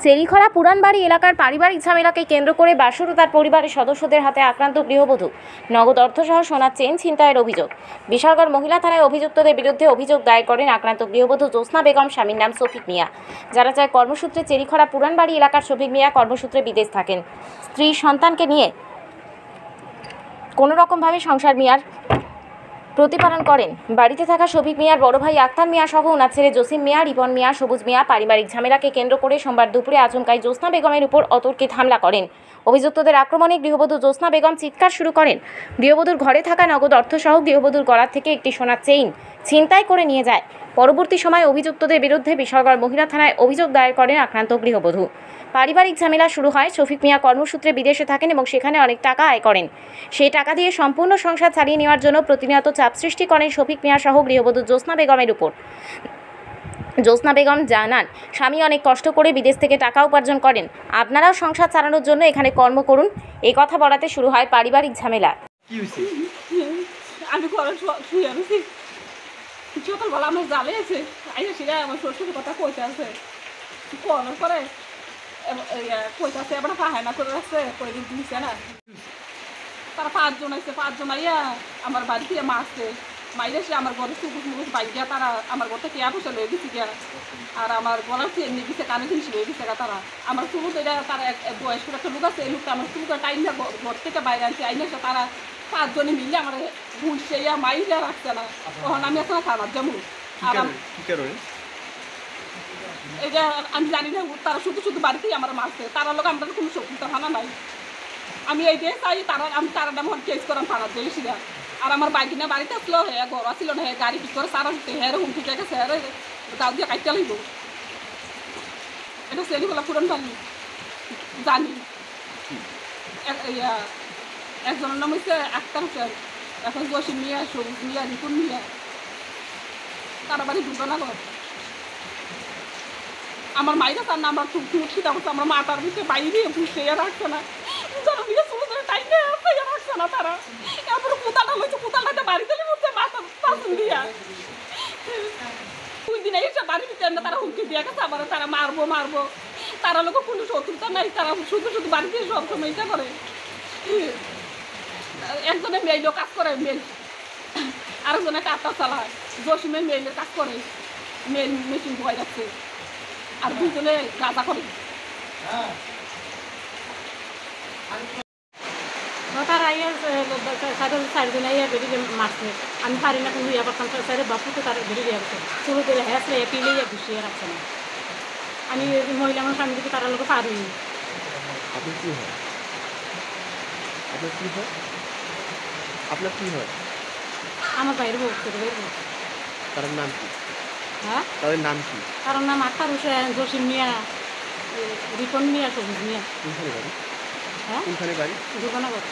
চেরিখরা পুরানবাড়ি এলাকার পারিবারিক ঝামেলাকে কেন্দ্র করে বাসুর ও তার পরিবারের সদস্যদের হাতে আক্রান্ত গৃহবধূ। নগদ অর্থসহ সোনার চেন ছিনতাইয়ের অভিযোগ। বিশালগড় মহিলা থানায় অভিযুক্তদের বিরুদ্ধে অভিযোগ দায়ের করেন আক্রান্ত গৃহবধূ জ্যোৎস্না বেগম। স্বামীর নাম শফিক মিয়া। যারা চায় কর্মসূত্রে চেরিখরা পুরানবাড়ি এলাকার শফিক মিয়া কর্মসূত্রে বিদেশ থাকেন। স্ত্রী সন্তানকে নিয়ে কোনোরকমভাবে সংসার মিয়ার প্রতিপালন করেন। বাড়িতে থাকা শফিক মিয়ার বড় ভাই আক্তার মিয়া সহ ওনার ছেলে জসিম মিয়া, রিপন মিয়া, সবুজ মিয়া পারিবারিক ঝামেলাকে কেন্দ্র করে সোমবার দুপুরে আচমকাই জ্যোৎস্না বেগমের উপর অতর্কিত হামলা করেন। অভিযুক্তদের আক্রমণে গৃহবধূ জ্যোৎস্না বেগম চিৎকার শুরু করেন। গৃহবধূর ঘরে থাকা নগদ অর্থসহ গৃহবধূর গলা থেকে একটি সোনার চেইন ছিনতাই করে নিয়ে যায়। পরবর্তী সময় অভিযুক্তদের বিরুদ্ধে বিশালগড় মহিলা থানায় অভিযোগ দায়ের করেন আক্রান্ত গৃহবধূ। পারিবারিক ঝামেলা শুরু হয়। শফিক মিয়া কর্মসূত্রে বিদেশে থাকেন এবং সেখানে অনেক টাকা আয় করেন। সেই টাকা দিয়ে সম্পূর্ণ সংসার চালিয়ে নেওয়ার জন্য প্রতিনিয়ত চাপ সৃষ্টি করেন শফিক মিয়া সহ গৃহবধূ জ্যোৎস্না বেগমের উপর। জ্যোৎস্না বেগম জানান, স্বামী অনেক কষ্ট করে বিদেশ থেকে টাকা উপার্জন করেন, আপনারাও সংসার চালানোর জন্য এখানে কর্ম করুন। এই কথা বলাতে শুরু হয় পারিবারিক ঝামেলা। আমি সকালবেলা আমার জালে আছে সেটা আমার শ্বশুরের কথা কইতে আছে করার পরে কইতে আছে এবার পাহানা করে রাখছে কয়েকদিন দিচ্ছে না। তারা 5 জন আছে, 5 জন আইয়া আমার বাড়িতে মারছে। মাইরে সে আমার ঘরে চুকুস মুকুস বাইক গিয়া তারা আমার ঘরটা কেয়া পয়সা লয়ে গেছে গিয়া আর আমার গলার চেন নিয়ে গেছে, কানে জিনিস লয়ে গেছে তারা। আমার চুলুত এটা তারা বয়স্ক একটা লোক আছে, এই লোকটা আমার চুলুটা টাইম না ঘর থেকে বাইরে আনছে। আইনে তারা 5 জনে মিলে আমার ঘুরছে ইয়া মাইরা রাখছে না। তখন আমি এখন খাবার যাবো আর এটা আমি জানি না। তারা শুধু শুধু বাড়িতেই আমার মারছে। তারা লোক আমরা কোনো শত্রুতা ভানা নাই। আমি এই দিয়ে চাই তারা আমি তারা নাম কেস করাম থানার দিয়ে সিধা। আর আমার বাইক না বাড়িতে আসলো, হ্যাঁ ঘর আসছিল না, হ্যাঁ গাড়ি ঠিক করে সারা হ্যাঁ হুমকি থেকে স্যার গাও দিয়ে কাটতে লাগবো। এটা সেলিগুলা পুরান বাড়ি জানি। একজনের নাম হচ্ছে আক্তার হোসেন, এখন জসিম মিয়া, সবুজ মিয়া, রিপুন মিয়া। তারা বাড়ি দুর্গানগর। আমার মাইরা তার নাম আমার খিদা করছে। আমার মাতার ভিতরে বাইরে বুঝতে রাখছে না, রাখছে না তারা। এরপরে কোথাটা হয়েছে, কোথাটা বাড়িতে বলছে মাথা পাশন দিয়া 2 দিন এসে বাড়ির ভিতরে তারা হুমকি দিয়ে গেছে আবার তারা মারবো মারবো। তারা লোক কোনো শত্রুতা নাই, তারা শুধু শুধু বাড়িতে সবসময় এটা করে। একজনে মেইলও কাজ করে, মেল আরেকজনে কাঠটা চালায়। জসিমে মেইলের কাজ করে, মেল মেশিন ভয় রাখছে আর 2 জনে গাঁজা করে। তারা চারজনে বেরিয়ে মারছে। আমি পারি না কোনো ইয়া করতাম। স্যারে বাপুকে তারা বেরিয়ে রাখছে, চুলো করে হেসলে পিলে ঘুষিয়ে রাখছে না। আমি মহিলা আমার স্বামী দিকে তারা লোক পারি। আপনার কি হয়? আপনার কি হয়? আপনার কি হয়? আমার বাইরে বলছে বাইরে। তার নাম কি? হ্যাঁ, তাদের নাম কি? তার নাম আক্তার হোসেন, জসিম মিয়া, রিপন মিয়া, সবুজ মিয়া। কোনখানে বাড়ি? হ্যাঁ, কোনখানে বাড়ি? দুর্গানগর।